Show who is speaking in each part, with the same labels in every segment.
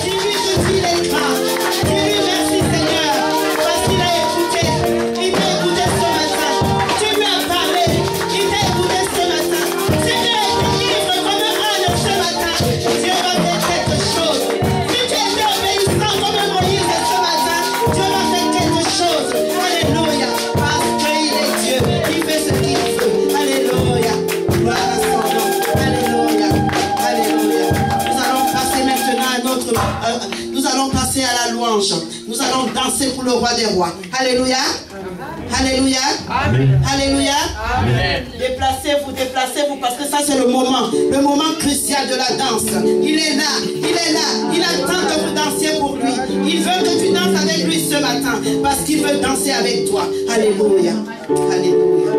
Speaker 1: Dis-lui que tu es grave. Dis-lui merci Seigneur, parce qu'il a écouté. Il t'a écouté ce matin. Tu lui as parlé. Il t'a écouté ce matin. Seigneur, délivre comme un âne ce matin. Dieu va faire quelque chose. Si tu étais obéissant comme Moïse ce matin, Dieu va faire quelque chose. Alléluia. Parce qu'il est Dieu. Il fait ce qu'il veut. Alléluia. Gloire à son nom. Alléluia. Alléluia. Nous allons passer maintenant à notre... nous allons passer à la louange. Nous allons danser pour le roi des rois. Alléluia. Alléluia.
Speaker 2: Amen.
Speaker 1: Alléluia.
Speaker 2: Amen.
Speaker 1: Déplacez-vous parce que ça c'est le moment crucial de la danse. Il est là, il attend que vous dansiez pour lui. Il veut que tu danses avec lui ce matin parce qu'il veut danser avec toi. Alléluia. Alléluia.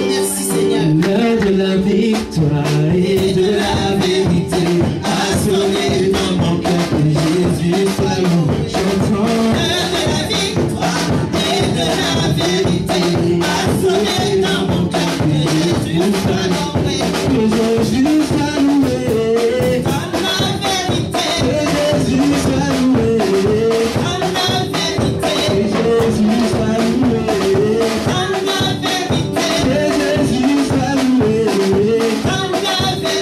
Speaker 1: Merci Seigneur.
Speaker 3: L'heure de la victoire et de la vérité a sonné dans mon cœur que Jésus soit loué. J'entends l'heure de la victoire et de la vérité a sonné dans mon cœur que Jésus soit loué. Que Jésus soit loué. Dans la vérité. Que Jésus soit loué. Dans la vérité. Que Jésus soit loué. Dans la vérité. Que Jésus soit loué. Dans la vérité.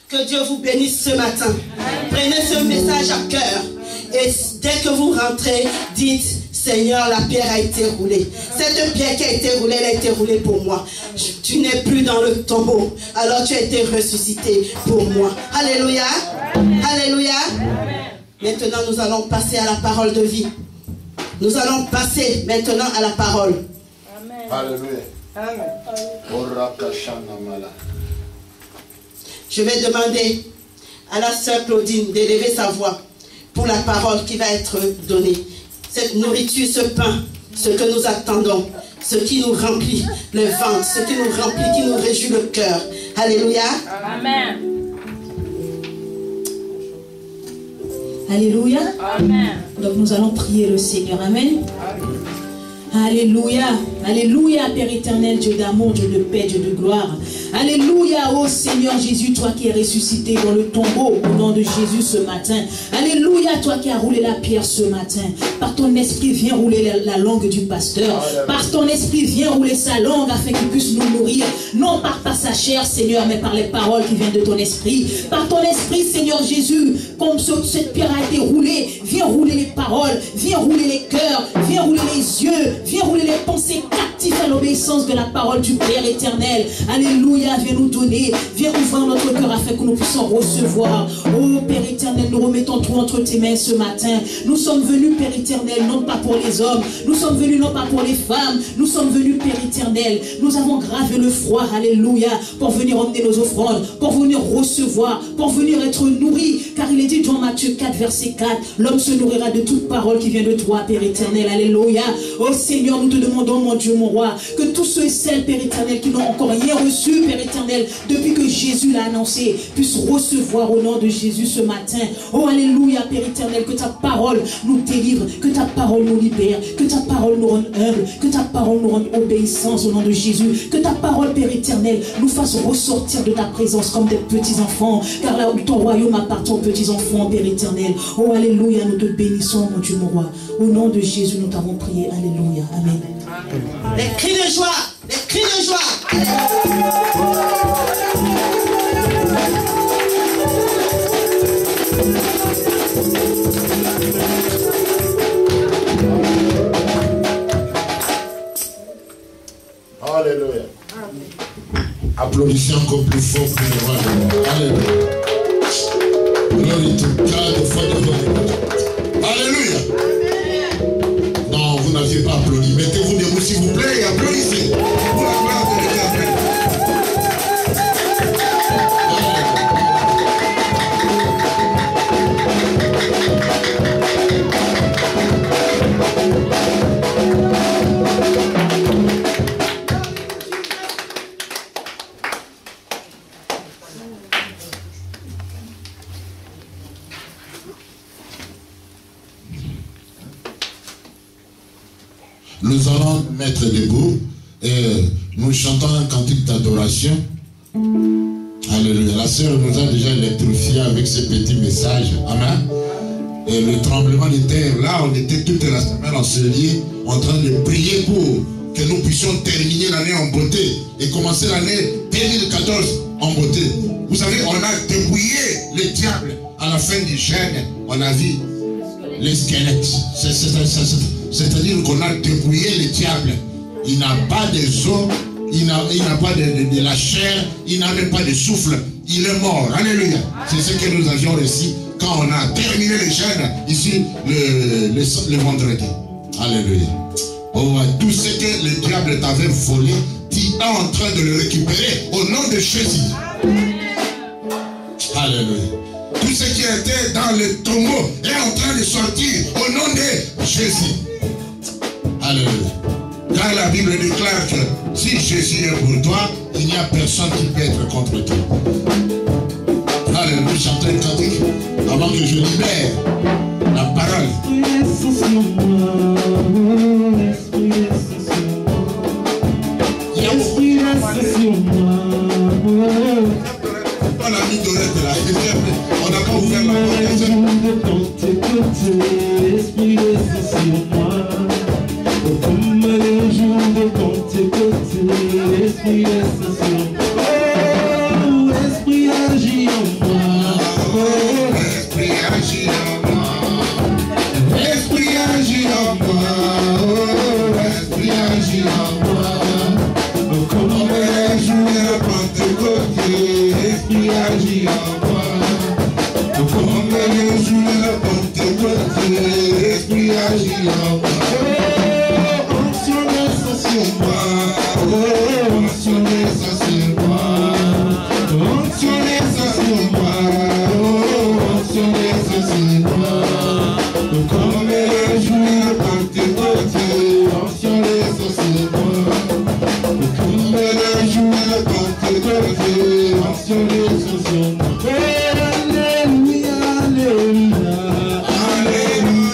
Speaker 1: Que Dieu vous bénisse ce matin. Prenez ce message à cœur. Et dès que vous rentrez, dites, Seigneur, la pierre a été roulée. Cette pierre qui a été roulée, elle a été roulée pour moi. Tu n'es plus dans le tombeau. Alors tu as été ressuscité pour moi. Alléluia. Alléluia. Maintenant, nous allons passer à la parole de vie. Nous allons passer maintenant à la parole.
Speaker 2: Alléluia.
Speaker 1: Je vais demander à la sœur Claudine d'élever sa voix pour la parole qui va être donnée. Cette nourriture, ce pain, ce que nous attendons, ce qui nous remplit le ventre, ce qui nous remplit, qui nous réjouit le cœur. Alléluia.
Speaker 4: Amen.
Speaker 5: Alléluia.
Speaker 4: Amen.
Speaker 5: Donc nous allons prier le Seigneur. Amen. Alléluia. Alléluia, Père éternel, Dieu d'amour, Dieu de paix, Dieu de gloire. Alléluia, ô Seigneur Jésus, toi qui es ressuscité dans le tombeau, au nom de Jésus ce matin. Alléluia, toi qui as roulé la pierre ce matin. Par ton esprit, viens rouler la langue du pasteur. Par ton esprit, viens rouler sa langue afin qu'il puisse nous nourrir. Non par sa chair, Seigneur, mais par les paroles qui viennent de ton esprit. Par ton esprit, Seigneur Jésus, comme cette pierre a été roulée, viens rouler les paroles, viens rouler les cœurs, viens rouler les yeux, viens rouler les pensées captives à l'obéissance de la parole du Père éternel. Alléluia, viens nous donner, viens ouvrir notre cœur afin que nous puissions recevoir. Oh Père éternel, nous remettons tout entre tes mains ce matin. Nous sommes venus, Père éternel, non pas pour les hommes, nous sommes venus non pas pour les femmes, nous sommes venus, Père éternel. Nous avons gravé le froid, alléluia, pour venir emmener nos offrandes, pour venir recevoir, pour venir être nourris, car il est dit dans Matthieu 4, verset 4, l'homme se nourrira de toute parole qui vient de toi, Père éternel, alléluia. Oh Seigneur, nous te demandons, mon Dieu, mon roi, que tous ceux et celles, Père éternel, qui n'ont encore rien reçu, Père éternel, depuis que Jésus l'a annoncé, puissent recevoir au nom de Jésus ce matin. Oh alléluia, Père éternel, que ta parole nous délivre, que ta parole nous libère, que ta parole nous rende humble, que ta parole nous rende obéissance au nom de Jésus, que ta parole, Père éternel, nous fasse ressortir de ta présence comme des petits enfants, car là où ton royaume appartient aux petits enfants, Père éternel. Oh alléluia, nous te bénissons, mon Dieu, mon roi. Au nom de Jésus, nous t'avons prié. Alléluia. Amen.
Speaker 1: Les cris de joie, les cris de joie.
Speaker 2: Alléluia. Applaudissez encore plus fort pour le roi de l'or. Alléluia. Glory to God, the Father of the Alléluia. Non, vous n'aviez pas applaudi. Mettez-vous debout s'il vous plaît et applaudissez. Pour la gloire de l'Éternel. Nous allons mettre debout et nous chantons un cantique d'adoration. Alléluia. La sœur nous a déjà électrifié avec ce petit message. Amen. Et le tremblement de terre, là, on était toute la semaine ensevelis en train de prier pour que nous puissions terminer l'année en beauté et commencer l'année 2014 en beauté. Vous savez, on a dépouillé les diables à la fin du jeûne. On a vu les squelettes. C'est-à-dire qu'on a dépouillé les diables. Il n'a pas de os, il n'a pas de la chair, il n'a même pas de souffle. Il est mort. Alléluia. C'est ce que nous avions reçu quand on a terminé le jeûne ici le vendredi. Alléluia. Oh, tout ce que le diable t'avait volé, tu es en train de le récupérer au nom de Jésus. Alléluia. Tout ce qui était dans le tombeau est en train de sortir au nom de Jésus. Alléluia. Car la Bible déclare que si Jésus est pour toi, il n'y a personne qui peut être contre toi. Alléluia. Chantez un cantique avant que je libère la parole. On a mis d'oreille de la réserve, on n'a pas ouvert la porte. Esprit reste sur moi. Comme les jours de Pentecôte, l'Esprit reste sur moi. Oh, Esprit agit en moi. Oh, Esprit agit en moi. Esprit agit en moi. Oh, Esprit agit en moi. Comme les jours de Pentecôte, l'Esprit agit en moi. Comme les jours de Pentecôte, l'Esprit agit en moi. Alléluia, alléluia, alléluia.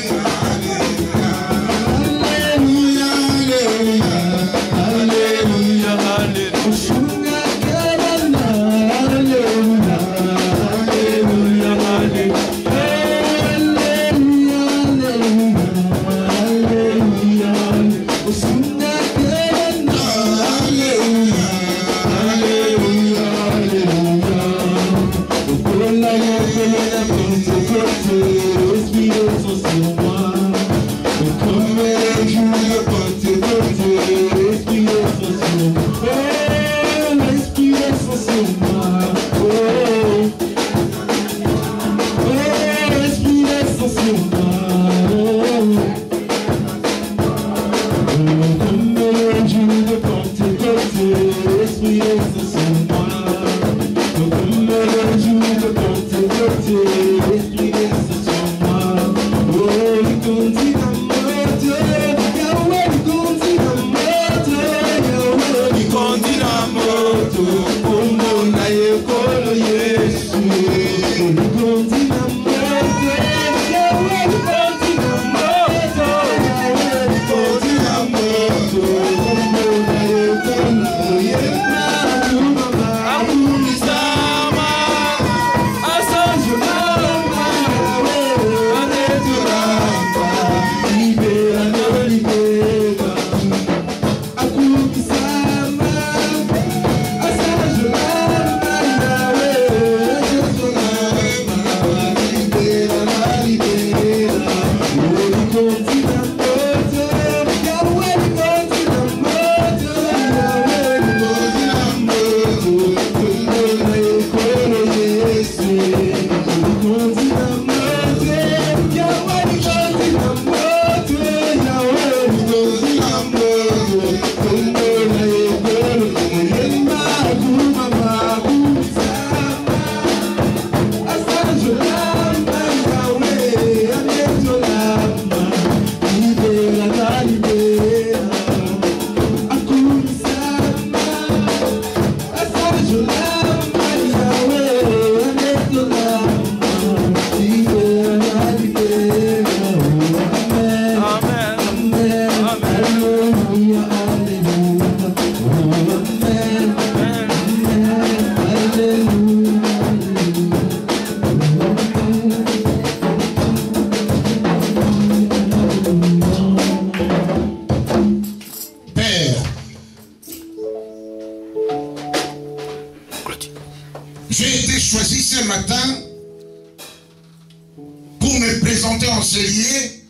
Speaker 2: conseiller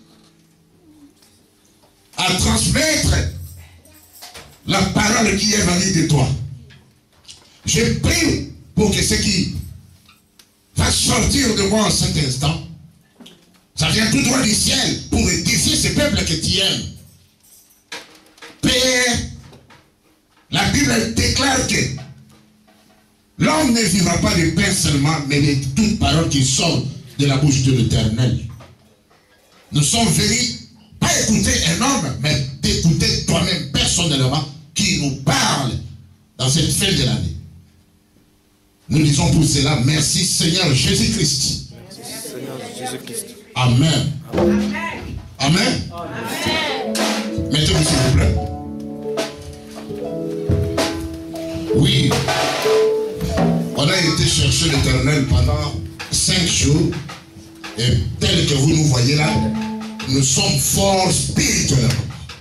Speaker 2: à transmettre la parole qui est venue de toi. Je prie pour que ce qui va sortir de moi en cet instant, ça vient tout droit du ciel pour édifier ce peuple que tu aimes. Père, la Bible déclare que l'homme ne vivra pas de pain seulement, mais de toute parole qui sort de la bouche de l'Éternel. Nous sommes venus pas écouter un homme, mais d'écouter toi-même personnellement qui nous parle dans cette fin de l'année. Nous disons pour cela, merci Seigneur Jésus-Christ.
Speaker 4: Merci Seigneur Jésus-Christ.
Speaker 2: Amen. Amen. Amen. Mettez-vous s'il vous plaît. Oui, on a été chercher l'Éternel pendant 5 jours et tel que vous nous voyez là, nous sommes forts spirituellement.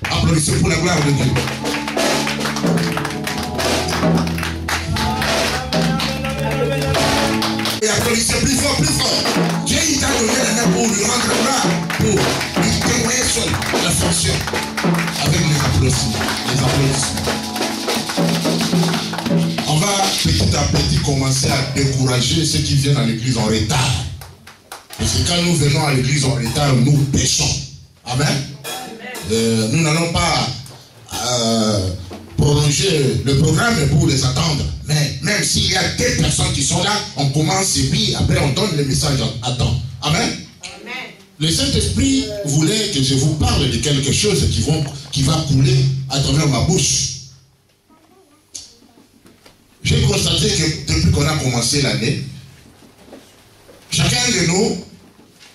Speaker 2: Applaudissez pour la gloire de Dieu. Et applaudissez plus fort, plus fort. Dieu il t'a donné la main pour lui rendre gloire, pour lui témoigner sur la fonction. Avec les applaudissements. On va petit à petit commencer à décourager ceux qui viennent à l'église en retard. Parce que quand nous venons à l'église en retard, nous péchons. Amen. Nous n'allons pas prolonger le programme pour les attendre. Mais même s'il y a des personnes qui sont là, on commence et puis après on donne le message à temps. Amen. Le Saint-Esprit voulait que je vous parle de quelque chose qui va couler à travers ma bouche. J'ai constaté que depuis qu'on a commencé l'année, chacun de nous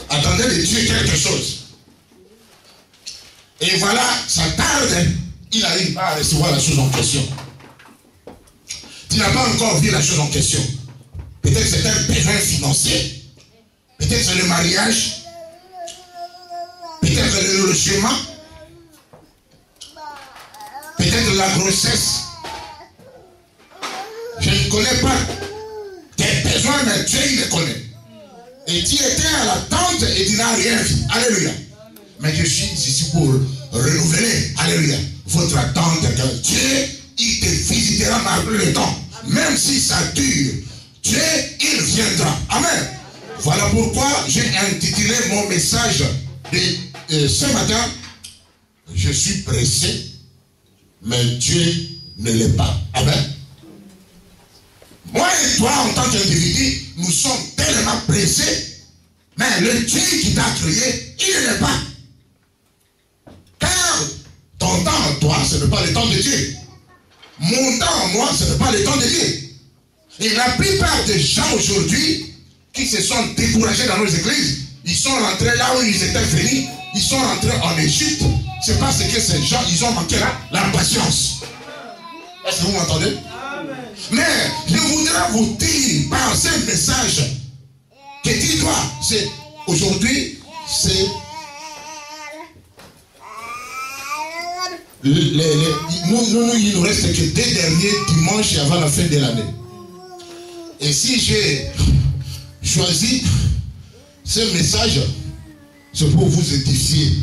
Speaker 2: attendait de Dieu quelque chose. Et voilà, ça tarde, il n'arrive pas à recevoir la chose en question. Tu n'as pas encore vu la chose en question. Peut-être c'est un besoin financier, peut-être c'est le mariage, peut-être le logement, peut-être la grossesse. Je ne connais pas tes besoins, mais Dieu il les connaît. Et tu étais à l'attente et tu n'as rien vu. Alléluia. Mais je suis ici pour renouveler, alléluia, votre attente que Dieu, il te visitera malgré le temps. Même si ça dure, Dieu, il viendra. Amen. Voilà pourquoi j'ai intitulé mon message de ce matin. Je suis pressé, mais Dieu ne l'est pas. Amen. Moi et toi, en tant qu'individu, nous sommes tellement pressés, mais le Dieu qui t'a créé, il ne l'est pas. Car ton temps en toi, ce n'est pas le temps de Dieu. Mon temps en moi, ce n'est pas le temps de Dieu. Et la plupart des gens aujourd'hui qui se sont découragés dans nos églises, ils sont rentrés là où ils étaient venus, ils sont rentrés en Égypte. C'est parce que ces gens, ils ont manqué la patience. Est-ce que vous m'entendez? Mais je voudrais vous dire par ce message que tu dois, c'est aujourd'hui, c'est il nous reste que 2 derniers dimanches avant la fin de l'année. Et si j'ai choisi ce message, c'est pour vous édifier,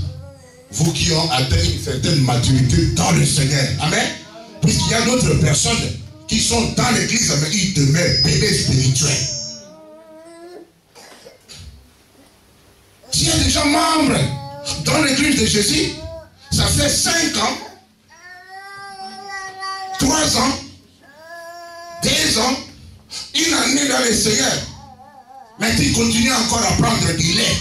Speaker 2: vous qui ont atteint une certaine maturité dans le Seigneur. Amen. Puisqu'il y a d'autres personnes qui sont dans l'église, mais ils demeurent bébés spirituels. Tu es déjà membre dans l'église de Jésus, ça fait 5 ans, 3 ans, 2 ans, 1 année dans le Seigneur, mais tu continues encore à prendre du lait.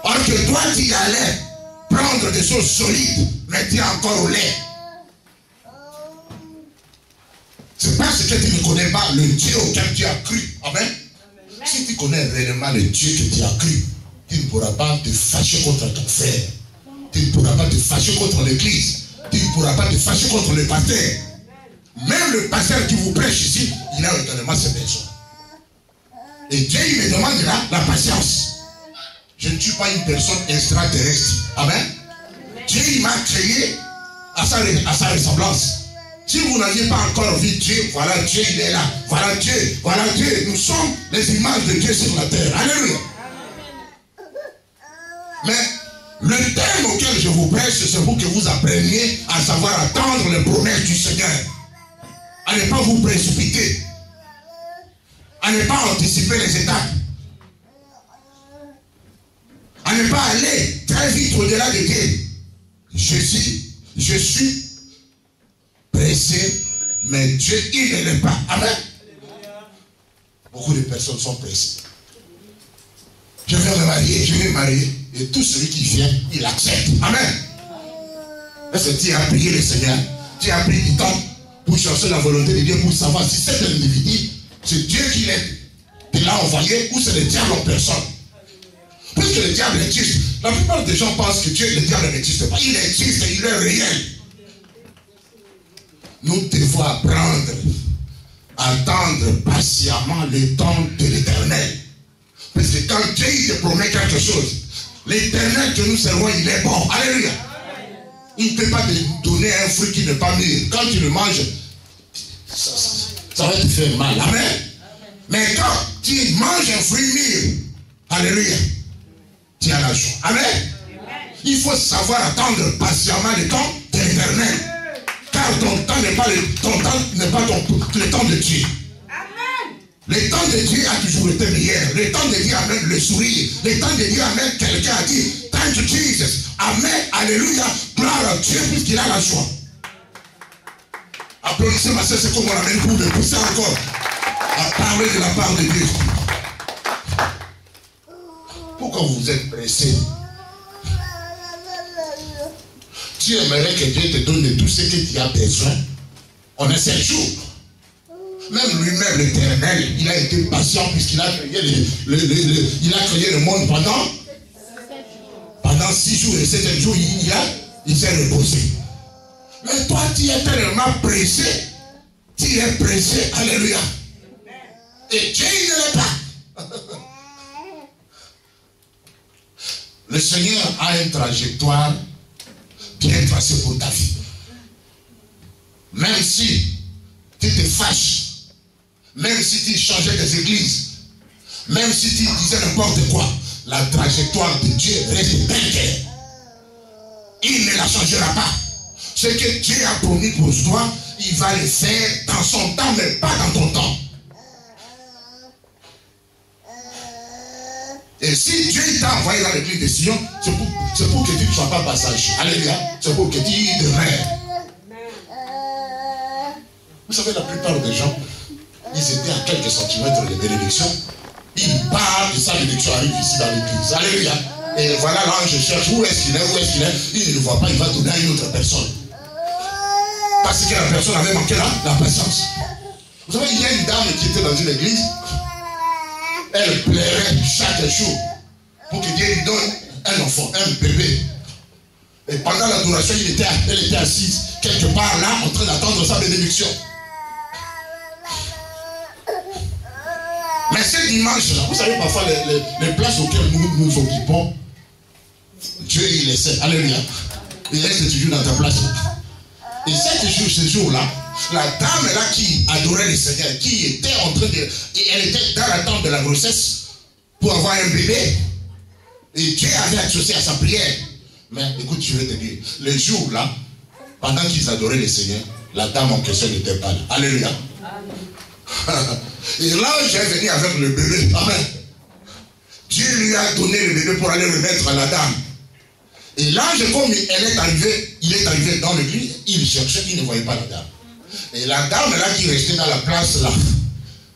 Speaker 2: Or que toi tu allais prendre des choses solides, mais tu es encore au lait. C'est parce que tu ne connais pas le Dieu auquel tu as cru. Amen. Si tu connais réellement le Dieu que tu as cru, tu ne pourras pas te fâcher contre ton frère. Tu ne pourras pas te fâcher contre l'église. Tu ne pourras pas te fâcher contre le pasteur. Même le pasteur qui vous prêche ici, il a également ses besoins. Et Dieu, il me demande là la patience. Je ne suis pas une personne extraterrestre. Amen. Dieu, il m'a créé à sa ressemblance. Si vous n'aviez pas encore vu Dieu, voilà Dieu, il est là. Voilà Dieu, voilà Dieu. Nous sommes les images de Dieu sur la terre. Alléluia. Mais le thème auquel je vous prêche, c'est pour que vous appreniez à savoir attendre les promesses du Seigneur. À ne pas vous précipiter. À ne pas anticiper les étapes. À ne pas aller très vite au-delà de Dieu. Je suis pressé, mais Dieu, il ne l'est pas. Amen. Beaucoup de personnes sont pressées. Je vais me marier, je vais me marier. Et tout celui qui vient, il accepte. Amen. Est-ce que tu as prié le Seigneur? Tu as pris du temps pour chercher la volonté de Dieu, pour savoir si cet individu, c'est Dieu qui l'a envoyé ou c'est le diable en personne. Puisque le diable existe, la plupart des gens pensent que Dieu, le diable n'existe pas. Il existe et il est réel. Nous devons apprendre à attendre patiemment le temps de l'Éternel. Parce que quand Dieu il te promet quelque chose, l'Éternel que nous servons, il est bon. Alléluia. Il ne peut pas te donner un fruit qui n'est pas mûr. Quand tu le manges, ça va te faire mal. Amen. Mais quand tu manges un fruit mûr, alléluia, tu as la joie. Amen. Il faut savoir attendre patiemment le temps de l'Éternel. Car ton temps n'est pas le temps de Dieu. Le temps de Dieu a toujours été meilleur. Le temps de Dieu amène le sourire. Le temps de Dieu amène quelqu'un à dire thank you Jesus. Amen. Alléluia. Gloire à Dieu puisqu'il a la joie. Applaudissez ma soeur, c'est comme on amène pour me pousser encore à parler de la part de Dieu. Pourquoi vous êtes pressés? Tu aimerais que Dieu te donne tout ce que tu as besoin en un seul jour. Même lui-même, l'Éternel, il a été patient puisqu'il a créé le monde pendant 6 jours et 7 jours, il s'est reposé. Mais toi, tu es tellement pressé. Tu es pressé, alléluia. Et Dieu, il ne l'est pas. Le Seigneur a une trajectoire bien tracée pour ta vie. Même si tu te fâches, même si tu changeais des églises, même si tu disais n'importe quoi, la trajectoire de Dieu reste telle qu'elle. Il ne la changera pas. Ce que Dieu a promis pour toi, il va le faire dans son temps, mais pas dans ton temps. Et si Dieu t'a envoyé dans l'église de Sion, c'est pour que tu ne sois pas passager. Alléluia. C'est pour que tu y demeures. Vous savez, la plupart des gens, ils étaient à quelques centimètres de bénédiction. Ils partent de sa bénédiction, arrivent ici dans l'église. Alléluia. Et voilà, l'ange cherche où est-ce qu'il est, où est-ce qu'il est. Il ne le voit pas, il va donner à une autre personne. Parce que la personne avait manqué la patience. Vous savez, il y a une dame qui était dans une église. Elle plairait chaque jour pour que Dieu lui donne un enfant, un bébé. Et pendant l'adoration, elle était assise quelque part là, en train d'attendre sa bénédiction. Mais ce dimanche-là, vous savez parfois les places auxquelles nous nous occupons, Dieu il essaie. Alléluia. Il reste toujours dans ta place. Et ce jour-là, la dame là qui adorait le Seigneur, qui était en train de... Et elle était dans l'attente de la grossesse pour avoir un bébé. Et Dieu avait associé à sa prière. Mais écoute, je vais te dire, le jour-là, pendant qu'ils adoraient le Seigneur, la dame en question n'était pas là. Alléluia. Et l'ange est venu avec le bébé. Amen. Dieu lui a donné le bébé pour aller remettre à la dame. Et l'ange, comme il est arrivé dans l'église, il cherchait, il ne voyait pas la dame. Et la dame là qui restait dans la place là,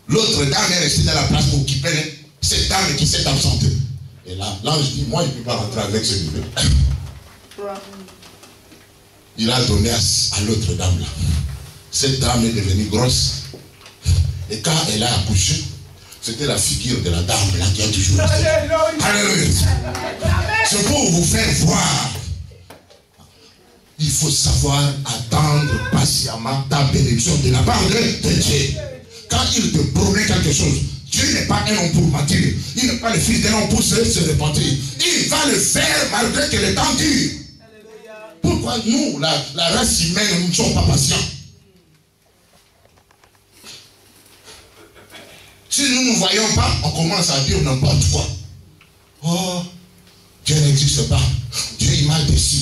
Speaker 2: l'autre dame est restée dans la place pour occuper cette dame qui s'est absentée. Et là, l'ange dit, moi je ne peux pas rentrer avec ce bébé. Il a donné à l'autre dame là. Cette dame est devenue grosse. Et quand elle a accouché, c'était la figure de la dame là qui a toujours resté. Alléluia. C'est pour vous faire voir. Il faut savoir attendre patiemment ta bénédiction de la part de Dieu. Quand il te promet quelque chose, Dieu n'est pas un homme pour mentir. Il n'est pas le fils d'un homme pour se repentir. Il va le faire malgré que le temps dure. Pourquoi nous, la race humaine, nous ne sommes pas patients? Si nous ne voyons pas, on commence à dire n'importe quoi. Oh, Dieu n'existe pas. Dieu il m'a déçu.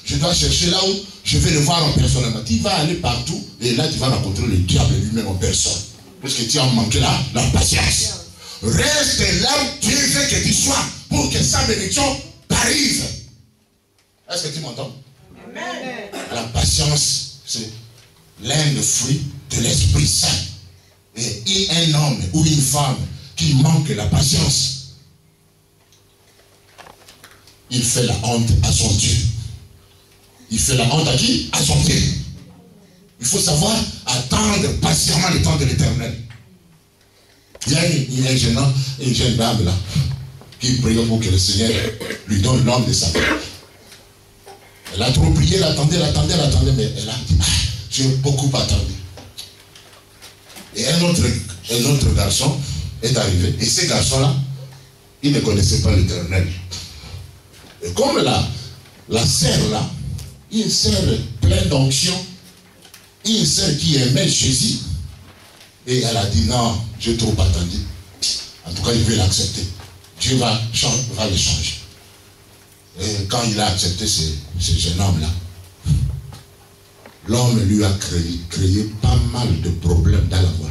Speaker 2: Je dois chercher là où je vais le voir en personne. Tu vas aller partout et là tu vas rencontrer le diable lui-même en personne. Parce que tu as manqué la patience. Reste là où Dieu veut que tu sois pour que sa bénédiction t'arrive. Est-ce que tu m'entends? Amen. La patience, c'est l'un des fruits de l'Esprit Saint. Et un homme ou une femme qui manque la patience, il fait la honte à son Dieu. Il fait la honte à qui? À son Dieu. Il faut savoir attendre patiemment le temps de l'Éternel. Il y a une jeune dame là qui prie pour que le Seigneur lui donne l'homme de sa vie. Elle a trop prié, elle attendait, mais elle a dit, j'ai beaucoup attendu. Et un autre garçon est arrivé. Et ce garçon-là, il ne connaissait pas l'Éternel. Et comme la sœur là, une sœur pleine d'onction, une sœur qui aimait Jésus, et elle a dit non, j'ai trop attendu. En tout cas, il veut l'accepter. Dieu va le changer. Et quand il a accepté ce jeune homme-là, l'homme lui a créé pas mal de problèmes dans la voie.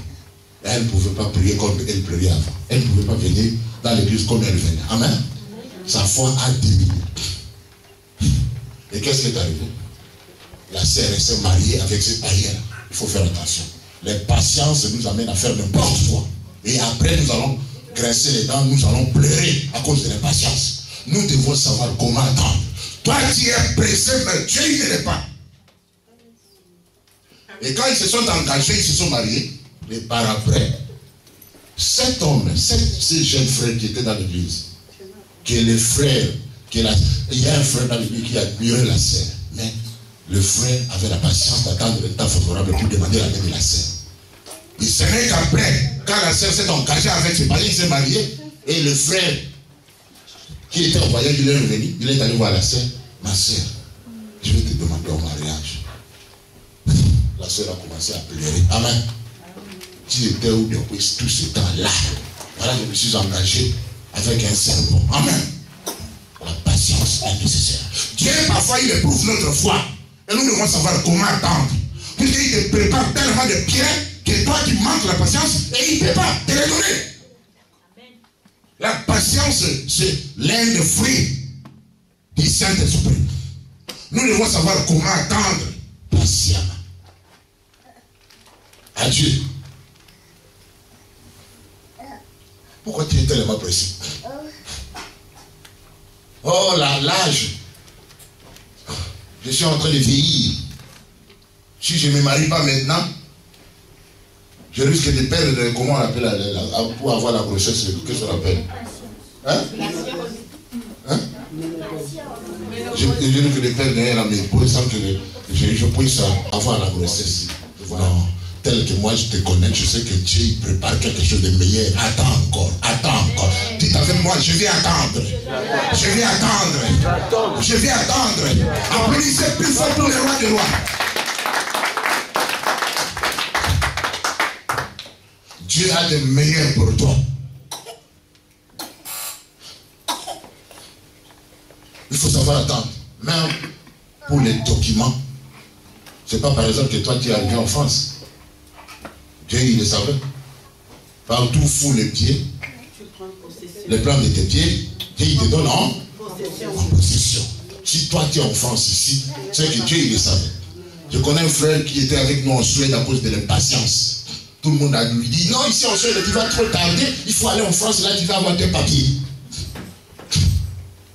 Speaker 2: Elle ne pouvait pas prier comme elle priait avant. Elle ne pouvait pas venir dans l'église comme elle venait. Amen. Sa foi a diminué. Et qu'est-ce qui est arrivé? La sœur s'est mariée avec ce païen. Il faut faire attention. Les patiences nous amènent à faire n'importe quoi. Et après, nous allons grincer les dents, nous allons pleurer à cause de l'impatience. Nous devons savoir comment attendre. Toi, tu es pressé, mais Dieu, il ne l'est pas. Et quand ils se sont engagés, ils se sont mariés, et par après, cet homme, ces jeunes frères qui étaient dans l'église, qui est le frère, il y a un frère dans l'église qui admirait la sœur, mais le frère avait la patience d'attendre le temps favorable pour demander la main de la sœur. Et ce n'est qu'après, quand la sœur s'est engagée avec ses parents, il s'est marié, et le frère qui était en voyage, il est revenu, il est allé voir la sœur. Ma sœur, je vais te demander au mariage. La sœur a commencé à pleurer. Amen. Tu étais où depuis tout ce temps-là? Voilà, je me suis engagé avec un serpent. Amen. La patience est nécessaire. Dieu, parfois, il éprouve notre foi. Et nous devons savoir comment attendre. Puisqu'il te prépare tellement de pierres que toi, tu manques la patience et il ne peut pas te les donner. La patience, c'est l'un des fruits du Saint-Esprit. Nous devons savoir comment attendre patiemment. Adieu. Pourquoi tu es tellement pressé? Oh, l'âge. Je suis en train de vieillir. Si je ne me marie pas maintenant, je risque de perdre, comment on appelle, pour avoir la grossesse, qu'est-ce qu'on appelle? Hein? Hein? Je risque de perdre la mémoire sans que je puisse avoir la grossesse. Non. Tel que moi je te connais, je sais que Dieu prépare quelque chose de meilleur. Attends encore, attends encore. Dites avec moi, je vais attendre. Je vais attendre. Je vais attendre. Applaudissez plus fort pour le roi des rois. Dieu a de meilleurs pour toi. Il faut savoir attendre. Même pour les documents. C'est pas par exemple que toi tu es arrivé en France. Dieu, il le savait. Partout fout les pieds, les plans de tes pieds, Dieu, il te donne en possession. Si toi, tu es en France ici, c'est que Dieu, il le savait. Je connais un frère qui était avec nous en Suède à cause de l'impatience. Tout le monde a lui dit, non, ici en Suède, tu vas trop tarder, il faut aller en France, là, tu vas avoir tes papiers.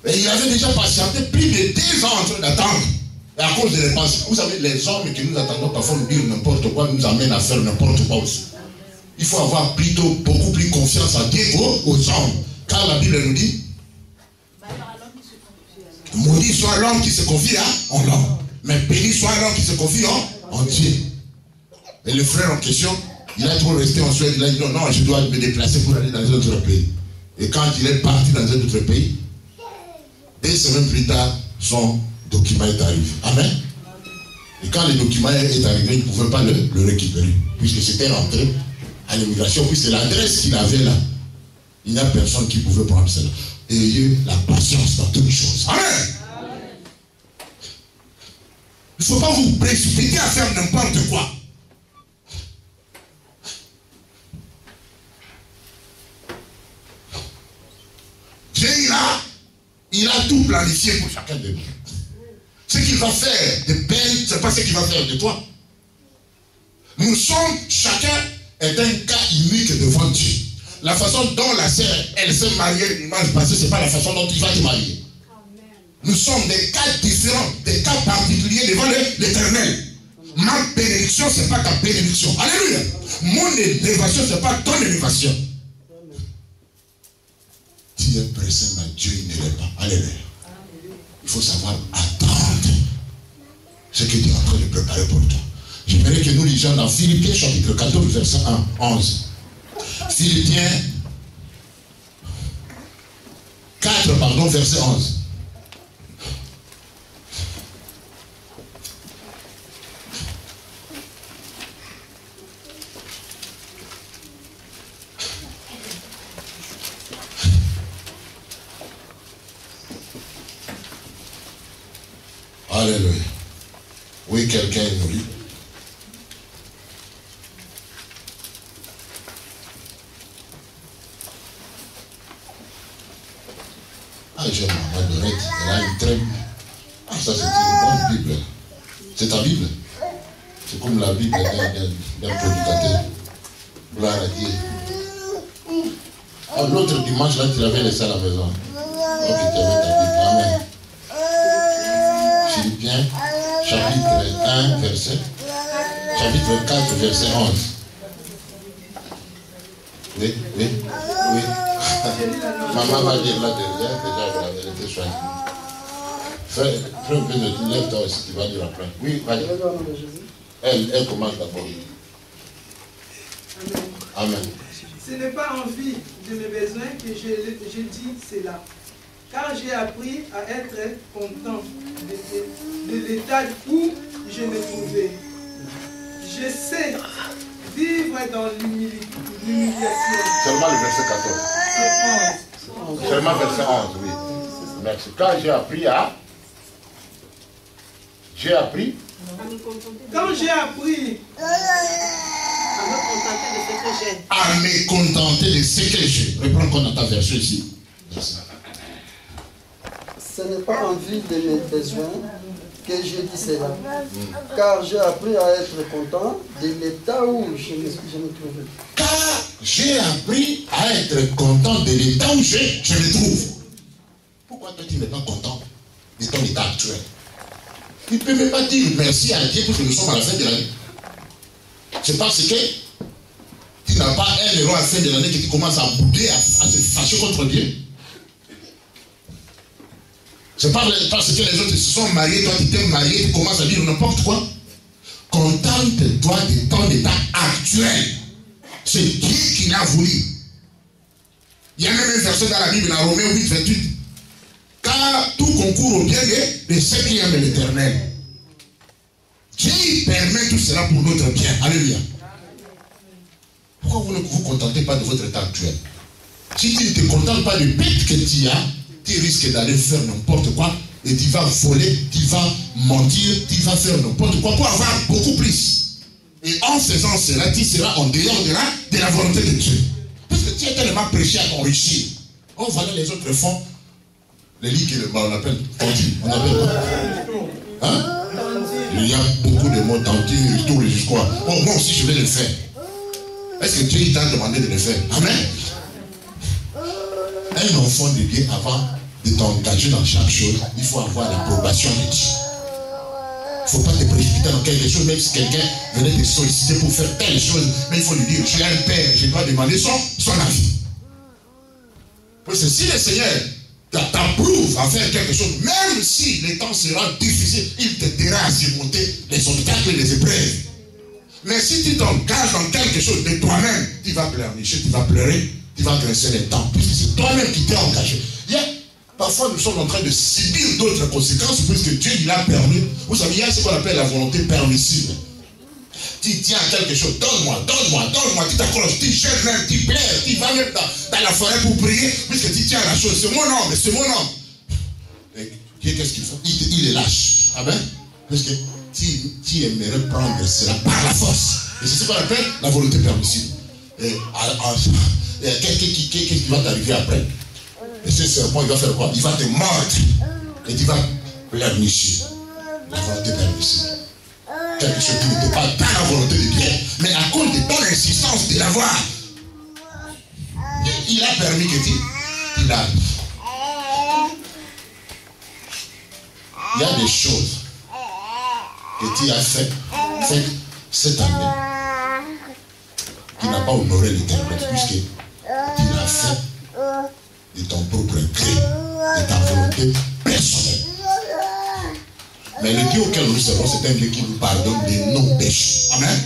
Speaker 2: Et il avait déjà patienté plus de 2 ans en train d'attendre. Et à cause de l'impatience, vous savez, les hommes que nous attendons parfois nous dire n'importe quoi, nous amènent à faire n'importe quoi aussi. Il faut avoir plutôt beaucoup plus confiance en Dieu aux hommes. Car la Bible nous dit, maudit soit l'homme qui se confie en l'homme. Mais béni soit l'homme qui se confie en Dieu. Et le frère en question, il a trop resté en Suède, il a dit non, je dois me déplacer pour aller dans un autre pays. Et quand il est parti dans un autre pays, 2 semaines plus tard, son document est arrivé. Amen. Et quand le document est arrivé, il ne pouvait pas le récupérer. Puisque c'était rentré à l'immigration, puis c'est l'adresse qu'il avait là. Il n'y a personne qui pouvait prendre cela. Ayez la patience dans toutes choses. Amen. Il ne faut pas vous précipiter à faire n'importe quoi. Dieu, il a tout planifié pour chacun de nous. Ce qu'il va faire de peine, ce n'est pas ce qu'il va faire de toi. Nous sommes, chacun est un cas unique devant Dieu. La façon dont la sœur, elle s'est mariée l'image passée, ce n'est pas la façon dont tu vas te marier. Nous sommes des cas différents, des cas particuliers devant l'Éternel. Ma bénédiction, ce n'est pas ta bénédiction. Alléluia. Mon élévation, ce n'est pas ton élévation. Tu es pressé, mais Dieu ne l'est pas. Alléluia. Il faut savoir attendre ce que Dieu est en train de préparer pour toi. J'aimerais que nous lisions dans Philippiens chapitre 14, verset 11. Philippiens 4, verset 11. Alléluia. Oui, quelqu'un nous lit. Ah, j'aime ma Dorette. Elle a une très... Ah, ça c'est une bonne Bible. C'est ta Bible. C'est comme la Bible d'un prédicateur. Gloire à Dieu. Ah, l'autre dimanche, là, tu l'avais laissé à la maison. Ok, tu avais ta Bible. Amen. Philippiens, chapitre 1, verset. Chapitre 4, verset 11. Oui. Maman va dire là derrière, déjà vous l'avez été choisi. Fais un peu de lève toi aussi, tu vas dire après. Oui, vas-y. Elle commence d'abord. Amen.
Speaker 6: Ce n'est pas en vue de mes besoins que je dis cela. Car j'ai appris à être content de l'état où je me trouvais. Je sais vivre dans l'humiliation.
Speaker 2: Seulement le verset 14. Seulement verset 11, oui. Merci. Quand j'ai appris à...
Speaker 6: Quand j'ai appris
Speaker 2: à me contenter de ce que j'ai. Reprends qu'on a ta version ici.
Speaker 7: Ce n'est pas en vue de mes besoins que je dis cela. Car j'ai appris à être content de l'état où je me trouvais.
Speaker 2: Car j'ai appris à être content de l'état où je me trouve. Pourquoi toi tu n'es pas content de ton état actuel? Tu ne peux même pas dire merci à Dieu pour que nous sommes à la fin de l'année. C'est parce que tu n'as pas un euro à la fin de l'année que tu commences à bouder, à se fâcher contre Dieu. C'est pas parce que les autres se sont mariés, toi tu t'es marié, tu commences à dire n'importe quoi. Contente-toi de ton état actuel. C'est Dieu qui l'a voulu. Il y a même un verset dans la Bible, dans Romains 8, 28. Car tout concourt au bien de ceux qui aiment l'Éternel. Dieu permet tout cela pour notre bien. Alléluia. Pourquoi vous ne vous contentez pas de votre état actuel? Si tu ne te contentes pas du pète que tu as, tu risques d'aller faire n'importe quoi et tu vas voler, tu vas mentir, tu vas faire n'importe quoi pour avoir beaucoup plus. Et en faisant cela, tu seras en dehors de la volonté de Dieu. Parce que tu es tellement prêché à t'enrichir. Oh, voilà les autres font. Les lits on appelle tantine. On appelle quoi? Hein? Il y a beaucoup de mots tantine, tout les jusqu'à. Oh, moi aussi je vais le faire. Est-ce que Dieu t'a demandé de le faire? Amen. Un enfant de Dieu, avant de t'engager dans chaque chose, il faut avoir l'approbation de Dieu. Il ne faut pas te précipiter dans quelque chose, même si quelqu'un venait te solliciter pour faire telle chose, mais il faut lui dire, j'ai un père, je dois demander son avis. Parce que si le Seigneur t'approuve à faire quelque chose, même si les temps seront difficiles, il t'aidera à surmonter les obstacles et les épreuves. Mais si tu t'engages dans quelque chose de toi-même, tu vas pleurnicher, tu vas pleurer, tu vas grincer les dents, puisque c'est toi-même qui t'es engagé. Parfois, nous sommes en train de subir d'autres conséquences, puisque Dieu il a permis. Vous savez, il y a ce qu'on appelle la volonté permissive. tu tiens à quelque chose, donne-moi, tu t'accroches, tu cherches même, tu pleures, tu vas même dans la forêt pour prier, puisque tu tiens à la chose. C'est mon homme, c'est mon homme. Et qu'est-ce qu'il fait? Il est lâche. Amen. Parce que tu aimerais prendre cela par la force. Et c'est ce qu'on appelle la volonté permissive. Et qu'est-ce qui va t'arriver après? Et ce serpent, il va faire quoi? Il va te mordre. Et tu vas pleurnicher. La volonté permissive. Quelque chose qui n'était pas dans la volonté de Dieu. Mais à cause de ton insistance de l'avoir, il a permis que tu ailles. Il y a des choses que tu as faites cette année qui n'a pas honoré l'Éternel, puisque tu l'as fait de ton propre gré, de ta volonté personnelle. Mais le Dieu auquel nous servons, c'est un Dieu qui nous pardonne de nos péchés. Amen.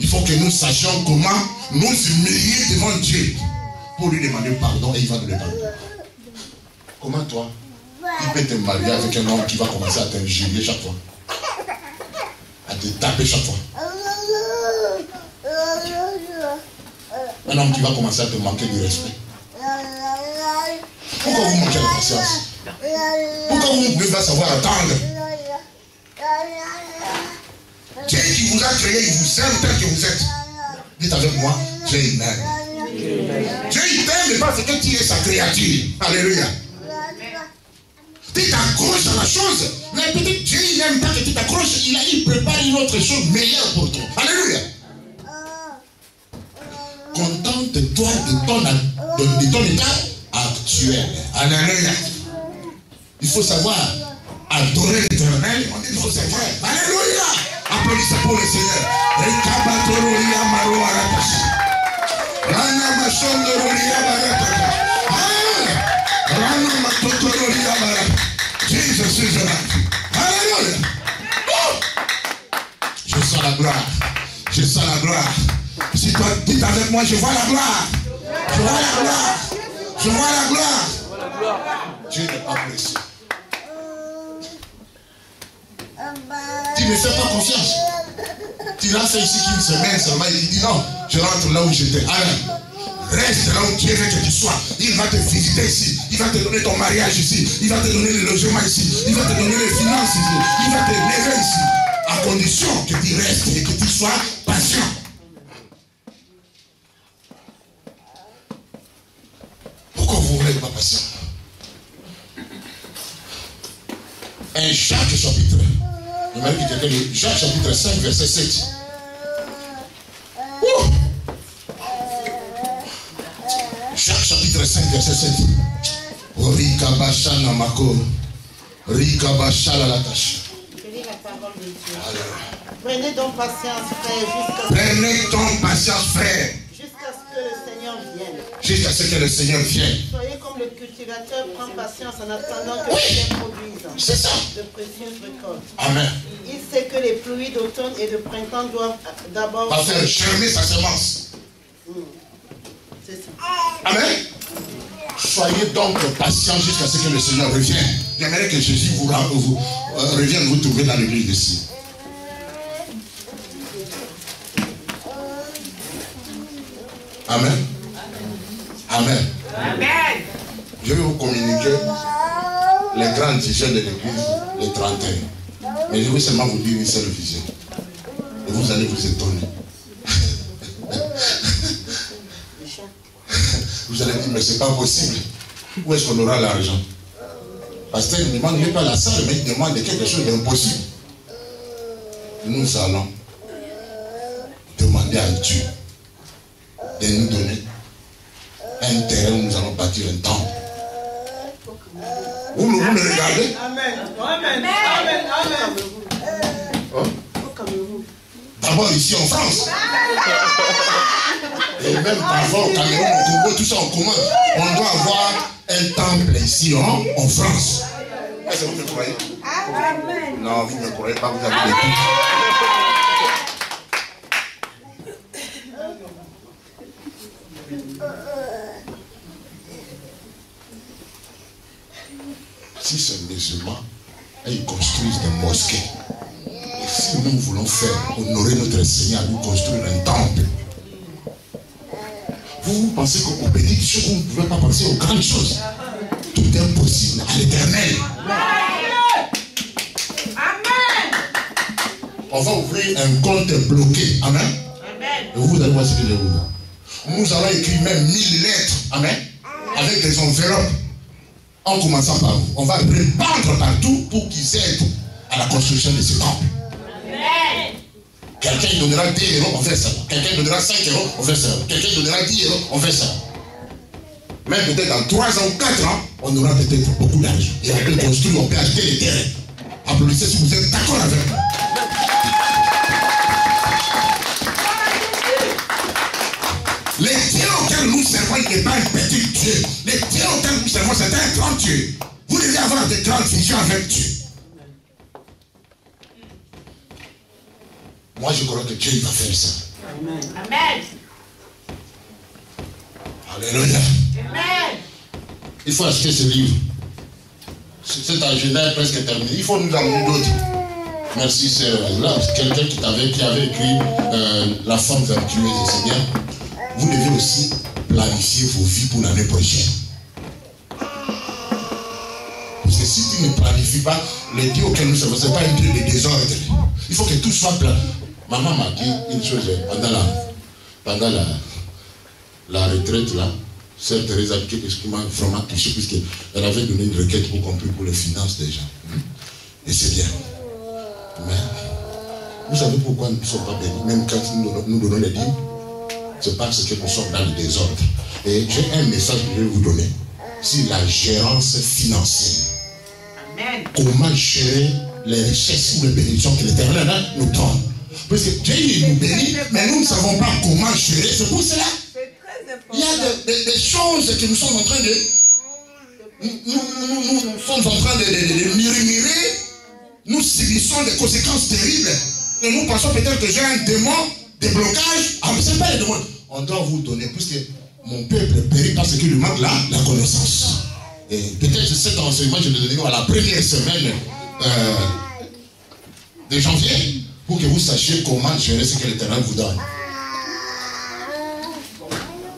Speaker 2: Il faut que nous sachions comment nous humilier devant Dieu pour lui demander pardon et il va nous le pardonner. Comment toi, tu peux te marier avec un homme qui va commencer à t'injurier chaque fois, à te taper chaque fois? Un homme qui va commencer à te manquer de respect. Pourquoi vous manquez de patience? Pourquoi vous ne pouvez pas savoir attendre? Dieu qui vous a créé, il vous aime tel que vous êtes. Dites avec moi, Dieu il m'aime. Dieu il t'aime parce que tu es sa créature. Alléluia. Tu t'accroches à la chose, mais peut-être Dieu il n'aime pas que tu t'accroches, il prépare une autre chose meilleure pour toi. Alléluia. Contente-toi de ton état actuel. Alléluia. Il faut savoir adorer l'Éternel. Il faut savoir. Alléluia. Applaudissez pour le Seigneur. Jesus is alive. Alléluia. Je sens la gloire. Je sens la gloire. Si toi dites avec moi, je vois la gloire. Je vois la gloire. Je vois la gloire. Dieu n'est pas pressé. Tu ne me fais pas confiance. Tu l'as fait ici qu'une semaine seulement. Il dit non, je rentre là où j'étais. Amen. Reste là où Dieu veut que tu sois. Il va te visiter ici. Il va te donner ton mariage ici. Il va te donner le logement ici. Il va te donner les finances ici. Il va te lever ici. À condition que tu restes et que tu sois patient. Pourquoi vous n'êtes pas patient? Un Jacques chapitre. Il m'a dit que quelqu'un de Jacques chapitre 5 verset 7. Jacques chapitre 5 verset 7. Rika bashana mako. Rika bashala la tâche.
Speaker 8: Je lis la parole de Dieu. Prenez donc patience, frère,
Speaker 2: Prenez donc patience, frère.
Speaker 8: Jusqu'à ce que le Seigneur vienne.
Speaker 2: Jusqu'à ce que le Seigneur vienne.
Speaker 8: Soyez comme le cultivateur prend patience en attendant que le terre produise.
Speaker 2: C'est ça.
Speaker 8: De précieuses récoltes.
Speaker 2: Amen.
Speaker 8: Il sait que les pluies d'automne et de printemps doivent d'abord
Speaker 2: faire germer sa semence.
Speaker 8: C'est ça.
Speaker 2: Amen. Soyez donc patients jusqu'à ce que le Seigneur revienne. J'aimerais que Jésus revienne vous trouver dans l'église ici. Amen. Amen. Amen. Je vais vous communiquer les grandes visions de l'église, les 31. Mais je vais seulement vous dire une seule vision. Et vous allez vous étonner. Vous allez dire, mais c'est pas possible. Où est-ce qu'on aura l'argent? Parce qu'il ne demande même pas la salle, mais il demande quelque chose d'impossible. Nous allons demander à Dieu de nous donner un terrain où nous allons bâtir un temple. Vous me regardez?
Speaker 6: Amen. Amen. Amen. Amen.
Speaker 2: Hein? D'abord ici en France. Et même parfois au Cameroun, au Congo, tout ça en commun. On doit avoir un temple ici en France. Est-ce que vous me croyez? Amen. Non, vous ne me croyez pas, vous avez le tout. Si c'est musulman et ils construisent des mosquées, des Si nous voulons faire honorer notre Seigneur, nous construire un temple, vous pensez qu'aux petites choses, vous ne pouvez pas penser aux grandes choses. Tout est possible à l'éternel. On va ouvrir un compte bloqué. Amen. Et vous allez voir ce que je vais vous dire. Nous allons écrire même 1000 lettres. Amen. Avec des enveloppes. En commençant par vous. On va répandre partout pour qu'ils aident à la construction de ce temple. Quelqu'un donnera 10 euros, on fait ça. Quelqu'un donnera 5 euros, on fait ça. Quelqu'un donnera 10 euros, on fait ça. Même peut-être dans 3 ans, 4 ans, on aura peut-être beaucoup d'argent. Et on peut construire, on peut acheter les terrains. Applaudissez si vous êtes d'accord avec moi. Les dieux auxquels nous servons, il n'est pas un petit Dieu. Les dieux auxquels nous servons, c'est un grand Dieu. Vous devez avoir de grandes visions avec Dieu. Moi, je crois que Dieu il va faire ça.
Speaker 8: Amen.
Speaker 2: Alléluia.
Speaker 8: Amen.
Speaker 2: Il faut acheter ce livre. Cet agenda est presque terminé. Il faut nous amener d'autres. Merci, c'est là, quelqu'un qui avait écrit La femme vertueuse du Seigneur. Vous devez aussi planifier vos vies pour l'année prochaine. Parce que si tu ne planifies pas, les dieux auxquels nous servons, ce n'est pas un dieu de désordre. Il faut que tout soit plein. Maman m'a dit une chose pendant la retraite là. Sœur Thérèse a dit quelque chose qui m'a vraiment touché, puisqu'elle avait donné une requête pour compris pour les finances déjà. Et c'est bien. Mais vous savez pourquoi nous ne sommes pas bénis, même quand nous donnons les dîmes? C'est parce que nous sommes dans le désordre. Et j'ai un message que je vais vous donner sur la gérance financière.
Speaker 8: Amen.
Speaker 2: Comment gérer les richesses ou les bénédictions que l'Éternel nous donne. Parce que Dieu nous bénit, mais nous ne savons pas comment gérer. C'est pour cela. Il y a des choses que nous sommes en train de... Nous sommes en train de murmurer. Nous subissons des conséquences terribles. Et nous pensons peut-être que j'ai un démon, des blocages. Ah, mais ce n'est pas les démons. On doit vous donner, puisque mon peuple périt parce qu'il lui manque la connaissance. Et peut-être cet enseignement, je le donne à la première semaine de janvier, pour que vous sachiez comment gérer ce que l'Éternel vous donne.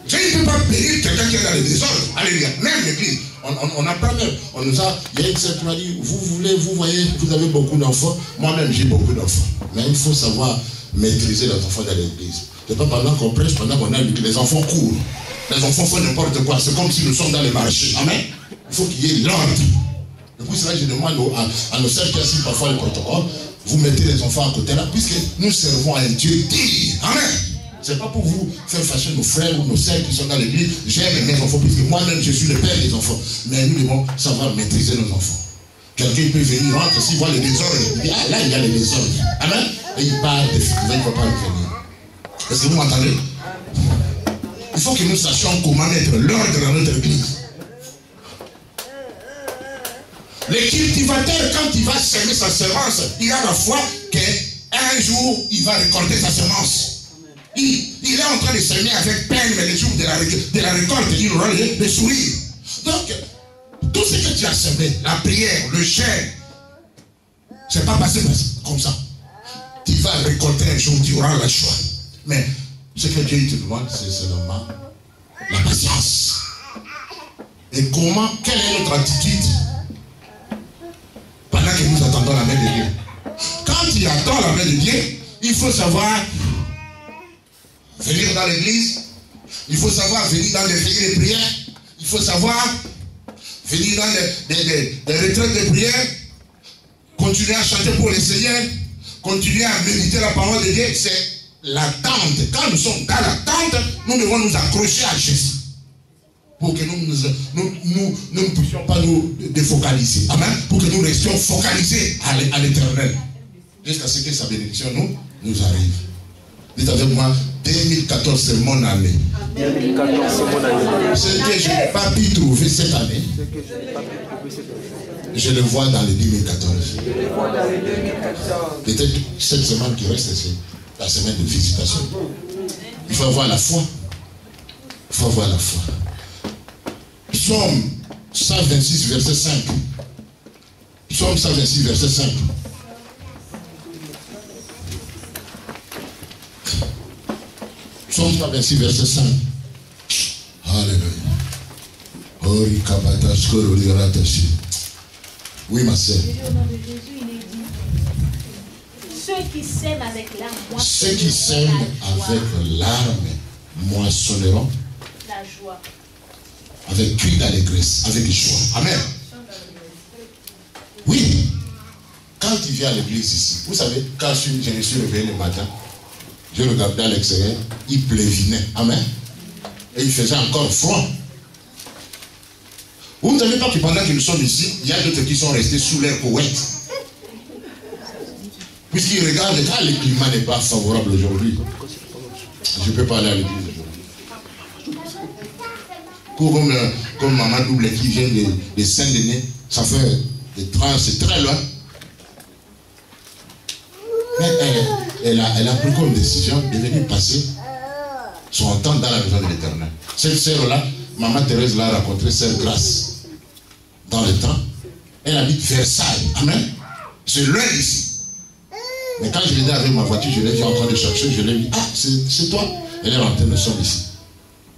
Speaker 2: Dieu ne peut pas bénir quelqu'un qui est dans le désordre. Alléluia. Même l'église. On apprend même. On nous a. Il y a une sœur qui m'a dit, vous voyez, vous avez beaucoup d'enfants. Moi-même, j'ai beaucoup d'enfants. Mais il faut savoir maîtriser les enfants dans l'église. Ce n'est pas pendant qu'on prêche, pendant qu'on a que les enfants courent. Les enfants font n'importe quoi. C'est comme si nous sommes dans les marchés. Amen. Il faut qu'il y ait l'ordre. Et pour cela, je demande à nos sœurs qui assurent parfois le protocole, vous mettez les enfants à côté là, puisque nous servons à un Dieu digne. Amen. Ce n'est pas pour vous faire fâcher nos frères ou nos sœurs qui sont dans l'église. J'aime mes enfants, puisque moi-même je suis le père des enfants. Mais nous devons savoir maîtriser nos enfants. Quelqu'un peut venir, rentre, s'il voit le désordre, il dit, ah là il y a le désordre. Amen. Et il part définitivement, il ne faut pas revenir. Est-ce que vous m'entendez? Il faut que nous sachions comment mettre l'ordre dans notre église. Le cultivateur, quand il va semer sa semence, il a la foi qu'un jour, il va récolter sa semence. Il est en train de semer avec peine, mais le jour de la récolte, il aura le sourire. Donc, tout ce que tu as semé, la prière, le jeûne, c'est pas passé comme ça. Tu vas récolter un jour, tu auras la joie. Mais ce que Dieu te demande, c'est seulement la patience. Et comment, quelle est notre attitude pendant que nous attendons la main de Dieu? Quand tu attends la main de Dieu, il faut savoir venir dans l'église, il faut savoir venir dans les veillées de prière, il faut savoir venir dans les retraites de prière, continuer à chanter pour le Seigneur, continuer à méditer la parole de Dieu. C'est l'attente. Quand nous sommes dans l'attente, nous devons nous accrocher à Jésus pour que nous ne puissions pas nous défocaliser. Amen. Pour que nous restions focalisés à l'Éternel jusqu'à ce que sa bénédiction nous arrive. Dites avec moi, 2014 c'est mon année.
Speaker 4: 2014 c'est mon année.
Speaker 2: Ce que je n'ai pas pu trouver cette année, je le vois dans le 2014. Peut-être cette semaine qui reste, c'est la semaine de visitation. Il faut avoir la foi. Il faut avoir la foi. Psaume 126, verset 5. Psaume 126, verset 5. Psaume 126, verset 5. Alléluia. Oui, ma sœur.
Speaker 5: Au nom de Jésus, il est dit, ceux qui sèment avec l'arme,
Speaker 2: Ceux qui sèment avec larmes moissonneront
Speaker 5: la joie.
Speaker 2: avec cri d'allégresse, avec joie. Amen. Oui. Quand tu viens à l'église ici, vous savez, quand je me suis réveillé le matin, je regardais à l'extérieur, il pleuvinait. Amen. Et il faisait encore froid. Vous ne savez pas que pendant que nous sommes ici, il y a d'autres qui sont restés sous l'air couette. Puisqu'ils regardent, quand le climat n'est pas favorable aujourd'hui, je ne peux pas aller à l'église aujourd'hui. Comme maman double qui vient de Saint-Denis, ça fait c'est très loin. Mais elle a pris comme décision de venir passer son temps dans la maison de l'Éternel. Cette sœur-là, maman Thérèse l'a rencontrée, sœur Grâce. Dans le temps, elle habite Versailles. Amen. C'est loin d'ici. Mais quand je l'ai dit avec ma voiture, je l'ai vu en train de chercher, je l'ai dit, ah, c'est toi. Elle est rentrée, nous sommes ici.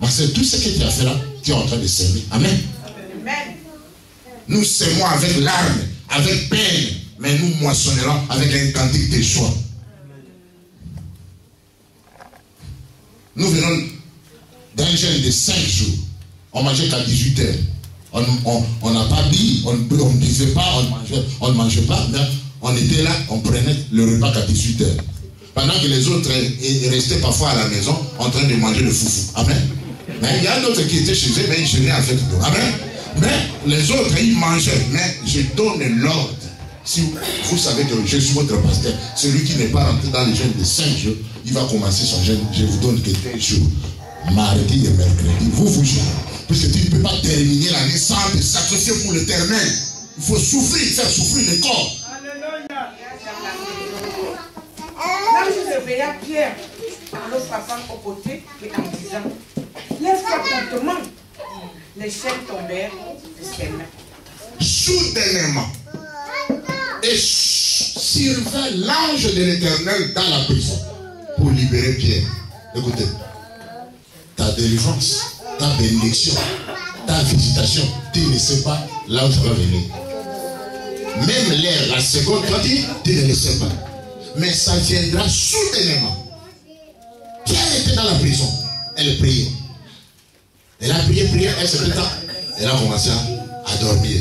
Speaker 2: C'est tout ce que tu as fait là, tu es en train de servir. Amen. Amen. Nous sèmons avec larmes, avec peine, mais nous moissonnerons avec un cantique de joie. Nous venons d'un jeûne de 5 jours. On mangeait qu'à 18 heures. On n'a pas dit, on ne buvait pas, on ne mangeait pas, mais on était là, on prenait le repas qu'à 18 heures. Pendant que les autres restaient parfois à la maison en train de manger le foufou. Amen. Mais il y a d'autres qui étaient chez eux, mais ils jeûnaient avec nous. Amen. Mais les autres, ils mangeaient. Mais je donne l'ordre. Si vous savez que je suis votre pasteur, celui qui n'est pas rentré dans le jeûne de 5 jours, il va commencer son jeûne. Je vous donne que 2 jours. Mardi et mercredi. Vous jeûnez. Puisque tu ne peux pas terminer l'année sans te sacrifier pour l'Éternel. Il faut souffrir, faire souffrir le corps.
Speaker 9: Alléluia. Là, je réveillais Pierre en le frappant au côté et en disant, lève-toi promptement. Les chaînes tombèrent de ses mains.
Speaker 2: Soudainement, et survint l'ange de l'Éternel dans la prison pour libérer Pierre. Écoutez, ta délivrance, ta bénédiction, ta visitation, tu ne sais pas là où ça va venir. Même l'air, la seconde, toi tu ne le sais pas. Mais ça viendra soudainement. Pierre était dans la prison. Elle priait. Elle a prié, elle s'est fait temps. Elle a commencé à dormir.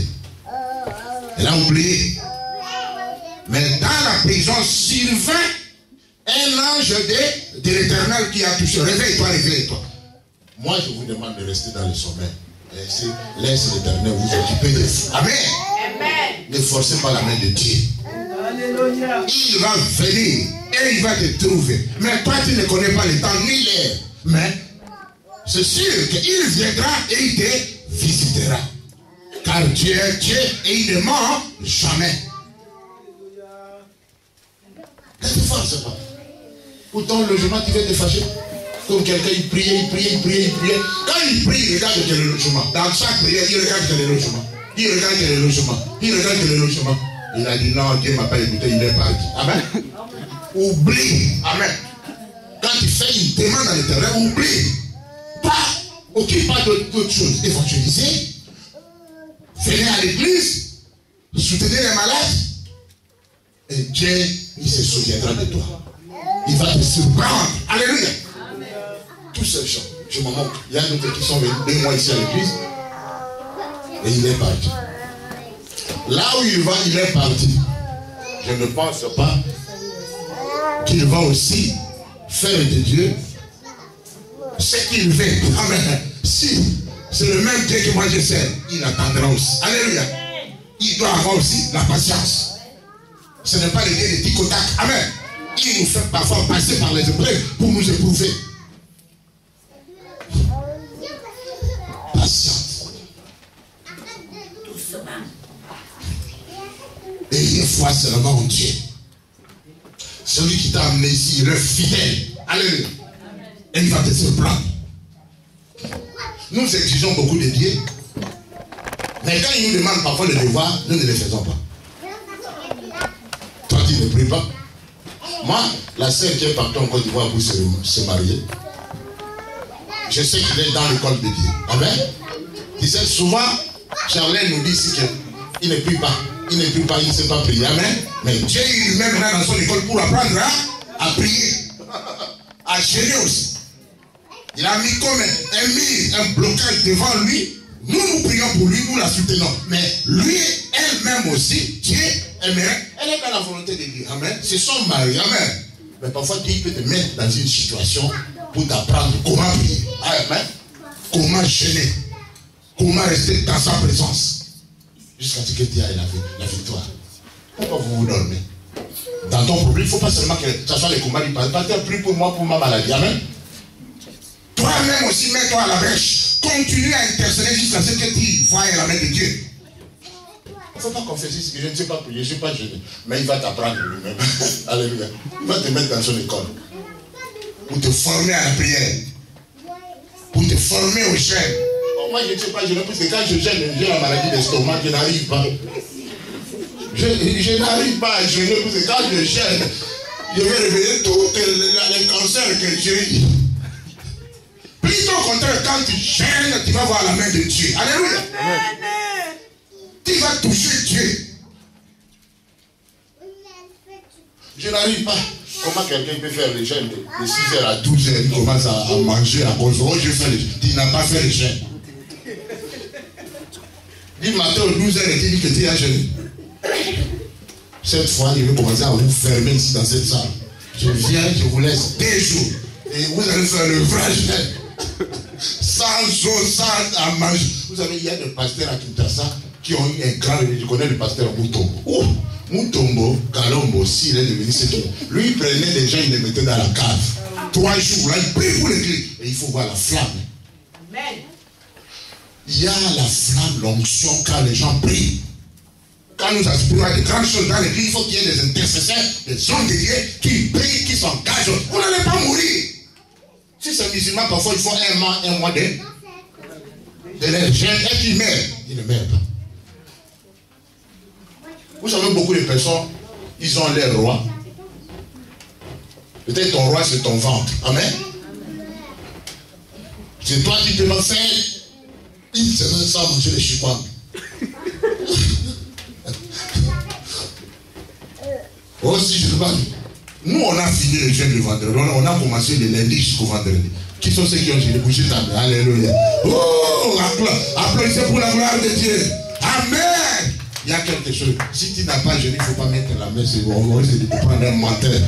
Speaker 2: Elle a oublié. Mais dans la prison, survint un ange de l'Éternel qui a touché. Réveille-toi, réveille-toi. Moi, je vous demande de rester dans le sommeil. Laisse l'Éternel vous occuper de vous. Amen. Amen. Ne forcez pas la main de Dieu. Alléluia. Il va venir et il va te trouver. Mais toi, tu ne connais pas le temps ni l'heure. Mais c'est sûr qu'il viendra et il te visitera. Car Dieu est Dieu et il ne ment jamais. Ne te force pas. Pour ton logement, tu vas te fâcher. Comme quelqu'un, il priait. Quand il prie, il regarde quel est le logement. Dans chaque prière, il regarde quel est le logement. Il regarde quel est le logement. Il a dit non, Dieu ne m'a pas écouté, il est parti. Amen. Oublie. Amen. Quand tu fais une demande à l'Éternel, oublie. Occupe pas d'autres choses. Évangéliser. Venez à l'église. Soutenez les malades. Et Dieu, il se souviendra de toi. Il va te surprendre. Alléluia. Tous ces gens, je m'en moque. Il y a d'autres qui sont venus 2 mois ici à l'église. Et il est parti. Là où il va, il est parti. Je ne pense pas qu'il va aussi faire de Dieu ce qu'il veut. Amen. Si c'est le même Dieu que moi je sers, il attendra aussi. Alléluia. Il doit avoir aussi la patience. Ce n'est pas le Dieu de tic-au-tac. Amen. Il nous fait parfois passer par les épreuves pour nous éprouver. Patience. Ayez foi seulement en Dieu. Celui qui t'a amené ici, il est fidèle. Alléluia. Et il va te surprendre. Nous exigeons beaucoup de Dieu. Mais quand il nous demande parfois le devoir, nous ne le faisons pas. Toi, tu ne pries pas. Moi, la sœur qui est partie en Côte d'Ivoire pour se marier, je sais qu'il est dans l'école de Dieu. Amen. Tu sais, souvent, Charlène nous dit ici qu'il ne prie pas. Il ne prie pas, il ne sait pas prier. Amen. Mais Dieu lui-même là dans son école pour apprendre à prier. À gérer aussi. Il a mis comme un mur, un blocage devant lui. Nous prions pour lui, nous la soutenons. Mais lui, elle-même aussi, Dieu aimerait. Elle est dans la volonté de Dieu. Amen. C'est son mari. Amen. Mais parfois, Dieu peut te mettre dans une situation pour t'apprendre comment prier. Amen. Comment gêner. Comment rester dans sa présence. Jusqu'à ce que Dieu ait la victoire. Pourquoi vous dormez? Dans ton problème, il ne faut pas seulement que ce soit les combats du passé. Pas prie pour moi, pour ma maladie. Amen. Toi-même aussi, mets-toi à la brèche. Continue à intercéder jusqu'à ce que tu voies la main de Dieu. Il ne faut pas confesser ce que je ne sais pas prier, je ne suis pas gêné. Mais il va t'apprendre lui-même. Alléluia. Il va te mettre dans son école. Pour te former à la prière. Pour te former au jeûne. Oh, moi, je ne sais pas gêné, parce que quand je gêne, j'ai la maladie d'estomac, je n'arrive pas. Je n'arrive pas à jeûner, parce que quand je gêne, je vais réveiller tous les cancers que j'ai eu. Plutôt au contraire, quand tu gênes, tu vas voir la main de Dieu. Alléluia. Tu vas toucher Dieu. Je n'arrive pas. Comment quelqu'un peut faire le jeûne de 6h à 12h, il commence à manger à cause. Oh, je fais le jeûne. Tu n'as pas fait le jeûne. Du matin aux 12h, il dit que tu as jeûné. Cette fois, il veut commencer à vous fermer ici dans cette salle. Je viens, je vous laisse 2 jours. Et vous allez faire le vrai jeûne. Sans eau, sans à manger. Vous savez, il y a des pasteurs à Kinshasa qui ont eu un grand. Je connais le pasteur Mutombo. Oh, Mutombo, Kalombo, s'il est devenu ce qu'il est. Lui, il prenait des gens, il les mettait dans la cave. 3 jours, là, il prie pour l'église. Et il faut voir la flamme. Amen. Il y a la flamme, l'onction quand les gens prient. Quand nous aspirons à de grandes choses dans l'église, il faut qu'il y ait des intercesseurs, des hommes de Dieu qui prient, qui s'engagent. Vous n'allez pas mourir. Si c'est musulman, parfois il faut un mois de leur jeûne. Est-ce qu'il meurt? Il ne meurt pas. Vous savez, beaucoup de personnes, ils ont leur roi. Peut-être ton roi, c'est ton ventre. Amen. C'est toi qui te m'as fait une semaine sans manger les chikwang. Oh, si je ne sais pas. Nous, on a fini le jeûne le vendredi. On a commencé le lundi jusqu'au vendredi. Qui sont ceux qui ont jeûné? Bouger ta main. Alléluia. Oh, applaudissez pour la gloire de Dieu. Amen. Il y a quelque chose. Si tu n'as pas jeûné, il ne faut pas mettre la main. C'est bon. On risque de prendre un menteur.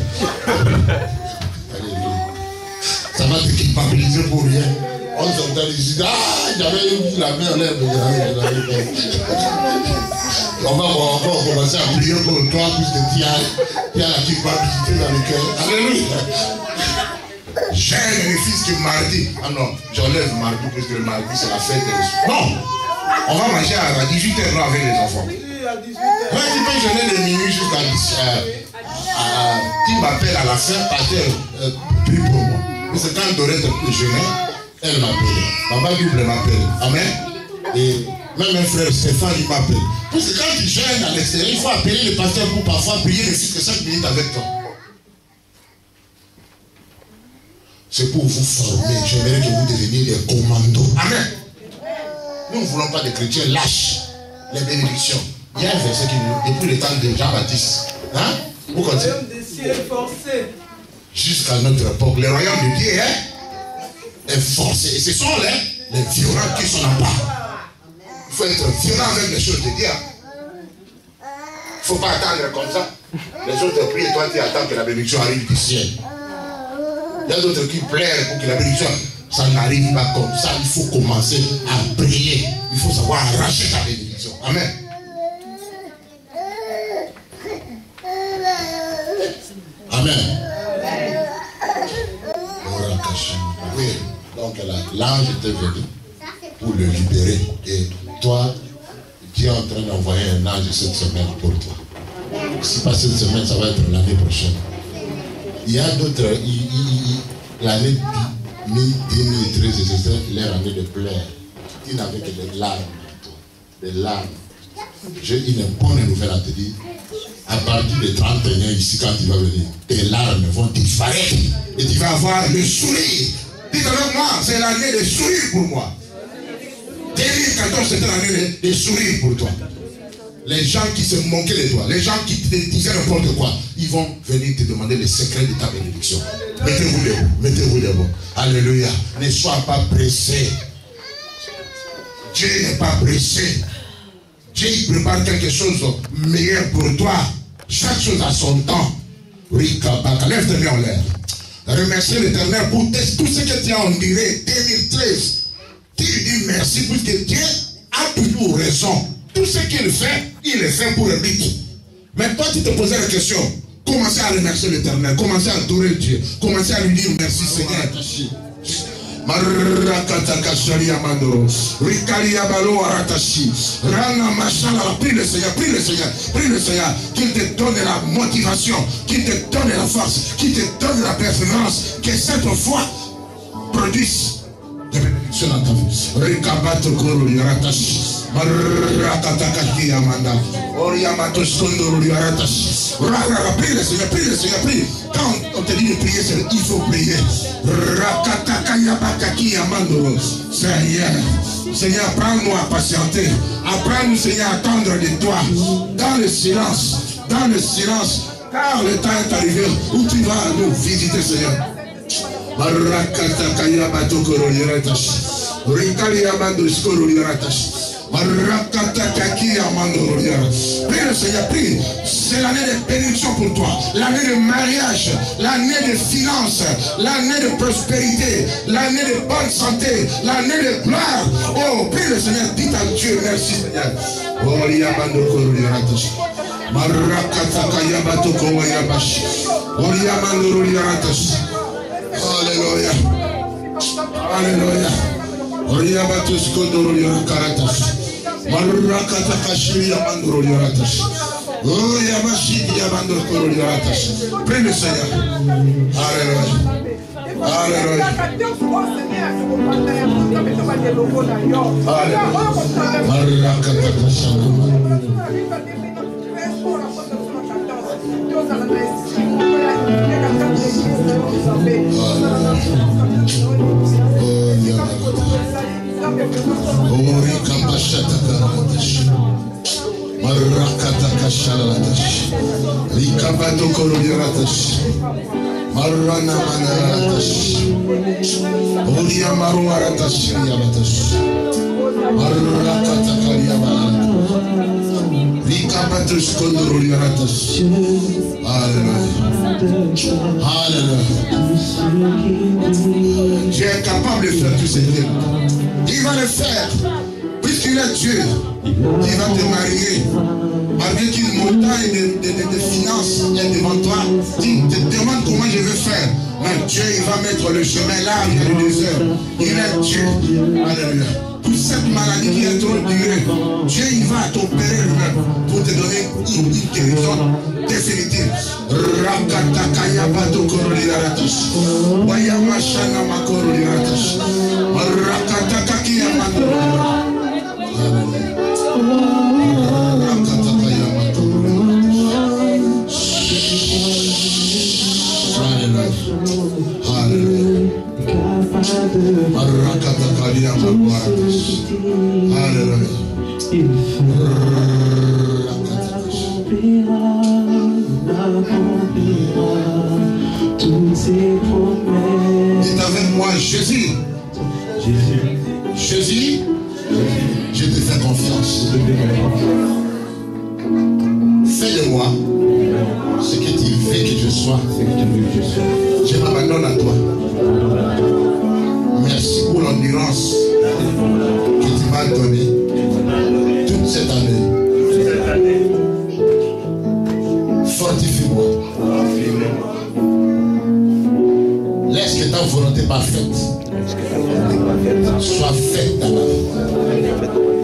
Speaker 2: Alléluia. Ça va te culpabiliser pour rien. On s'entend ici. Ah, j'avais eu la main en l'air. On va encore commencer à prier pour toi, puisque tu as la culpabilité dans le cœur. Alléluia. J'aime les fils que mardi. Ah non, j'enlève mardi, parce que le mardi c'est la fête des... Non, on va manger à 18h là avec les enfants. Ouais, tu peux jeûner de minuit jusqu'à 10h. Tu m'appelles à la fin, pasteur, prie pour moi. Parce que quand Dorette jeûnait, elle m'appelle. Maman double m'appelle. Amen. Et même un frère Stéphane, il m'appelle. Parce que quand tu jeûnes à l'extérieur, il faut appeler le pasteur pour parfois prier ne fût que 5 minutes avec toi. C'est pour vous former. J'aimerais que vous deveniez des commandos. Amen. Nous ne voulons pas des chrétiens lâches. Les bénédictions. Il y a un verset qui nous, depuis le temps de Jean-Baptiste. Hein? Vous continuez. Jusqu'à notre époque, le royaume de Dieu est forcé. Et ce sont les violents qui sont en bas. Il faut être violent avec les choses de Dieu. Il ne faut pas attendre comme ça. Les autres prient et toi tu attends que la bénédiction arrive du ciel. Il y a d'autres qui pleurent pour que la bénédiction, ça n'arrive pas comme ça. Il faut commencer à prier. Il faut savoir arracher ta bénédiction. Amen. Amen. Oui, donc l'ange était venu pour le libérer. Et toi, Dieu est en train d'envoyer un ange cette semaine pour toi. Si pas cette semaine, ça va être l'année prochaine. Il y a d'autres, l'année 2013, c'était leur année de pleurs. Ils n'avaient que des larmes. Des larmes. J'ai une bonne nouvelle à te dire. À partir du 31 ici, quand tu vas venir, tes larmes vont disparaître. Et tu vas avoir le sourire. Tu Dites avec moi, c'est l'année des sourires pour moi. 2014, c'était l'année des sourires pour toi. Les gens qui se moquaient de toi, les gens qui te disaient n'importe quoi, ils vont venir te demander les secrets de ta bénédiction. Mettez-vous debout, mettez-vous debout. Alléluia. Ne sois pas pressé. Dieu n'est pas pressé. Dieu il prépare quelque chose de meilleur pour toi. Chaque chose a son temps. Lève tes mains en l'air. Remercie l'Éternel pour tout ce que tu as en duré 2013. Tu lui dis merci puisque Dieu a toujours raison. Tout ce qu'il fait, il le fait pour le but. Mais toi, tu te posais la question. Commencez à remercier l'Éternel. Commencez à adorer Dieu. Commencez à lui dire merci Seigneur. Prie le Seigneur, prie le Seigneur, prie le Seigneur, qu'il te donne la motivation, qu'il te donne la force, qu'il te donne la persévérance, que cette foi produise des bénédictions dans ta vie. Prie le Seigneur, prie le Seigneur, prie. Quand on te dit de prier, il faut prier. Seigneur, Seigneur, apprends-nous à patienter. Apprends-nous, Seigneur, à attendre de toi. Dans le silence, car le temps est arrivé où tu vas nous visiter, Seigneur. Prie le Seigneur, prie. C'est l'année de bénédiction pour toi. L'année de mariage, l'année de finances, l'année de prospérité, l'année de bonne santé, l'année de gloire. Oh, prie le Seigneur, dites à Dieu merci Seigneur. Alléluia. Alléluia. Prie le Seigneur. Alléluia. Alléluia. Dieu est capable de faire tous ces trucs. Il va le faire. Puisqu'il est Dieu, il va te marier. Malgré qu'une montagne de finances est devant toi, tu te demandes comment je vais faire. Mais Dieu, il va mettre le chemin là, il y a le désert. Il est Dieu. Alléluia. Toute cette maladie qui est trop durée, Dieu, il va t'opérer lui-même pour te donner une guérison définitive. Rakatakaya batokoro yaratash. Wayamashana makoro yaratash. Rakatakakia mandoro. Dites avec moi Jésus. Jésus, je te fais confiance. Fais de moi ce que tu veux que je sois. Je m'abandonne à toi. Merci pour l'endurance que tu m'as donnée toute cette année. Fortifie-moi. Laisse que ta volonté parfaite soit faite dans ma vie.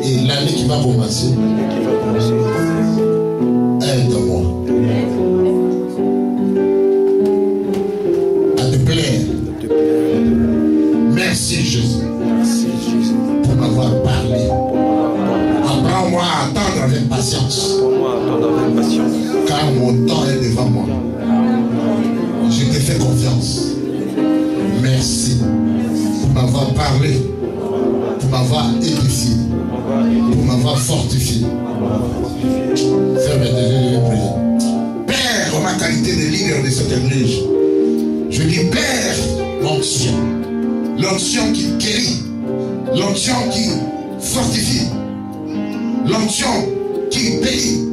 Speaker 2: Et l'année qui va commencer, aide-moi à te plaire. Merci Jésus pour m'avoir parlé. Apprends-moi à attendre avec patience. Car mon temps est devant moi. Je te fais confiance. Merci. m'avoir parlé, pour m'avoir édifié, pour m'avoir fortifié. Fermez les yeux et priez. Père, en ma qualité de leader de cette église, je dis Père, l'onction qui guérit, l'onction qui fortifie, l'onction qui bénit.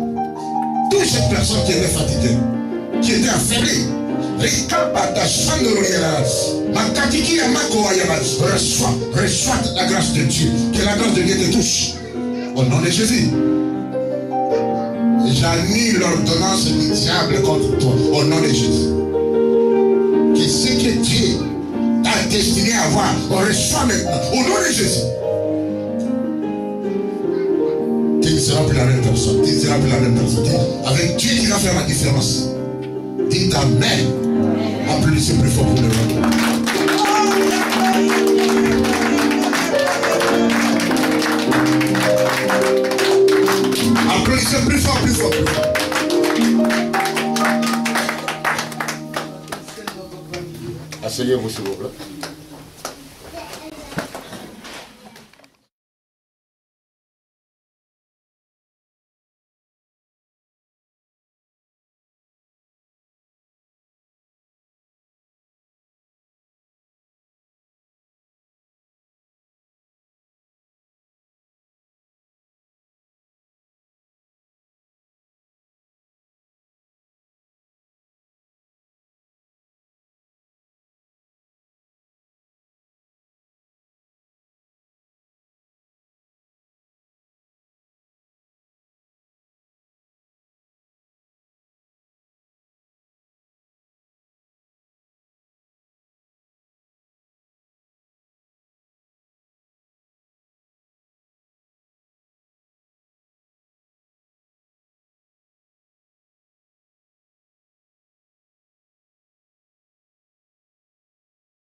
Speaker 2: Toute cette personne qui était fatiguée, qui était affaiblie, reçois la grâce de Dieu, que la grâce de Dieu te touche. Au nom de Jésus. J'annule l'ordonnance du diable contre toi. Au nom de Jésus. Que ce que Dieu a destiné à avoir, on reçoit maintenant. Au nom de Jésus. Tu ne seras plus la même personne. Tu ne seras plus la même personne. Avec Dieu, tu vas faire la différence. Dis Amen. Applaudissez plus fort pour le monde. Applaudissez plus fort, plus fort, plus fort. Asseyez-vous s'il vous plaît.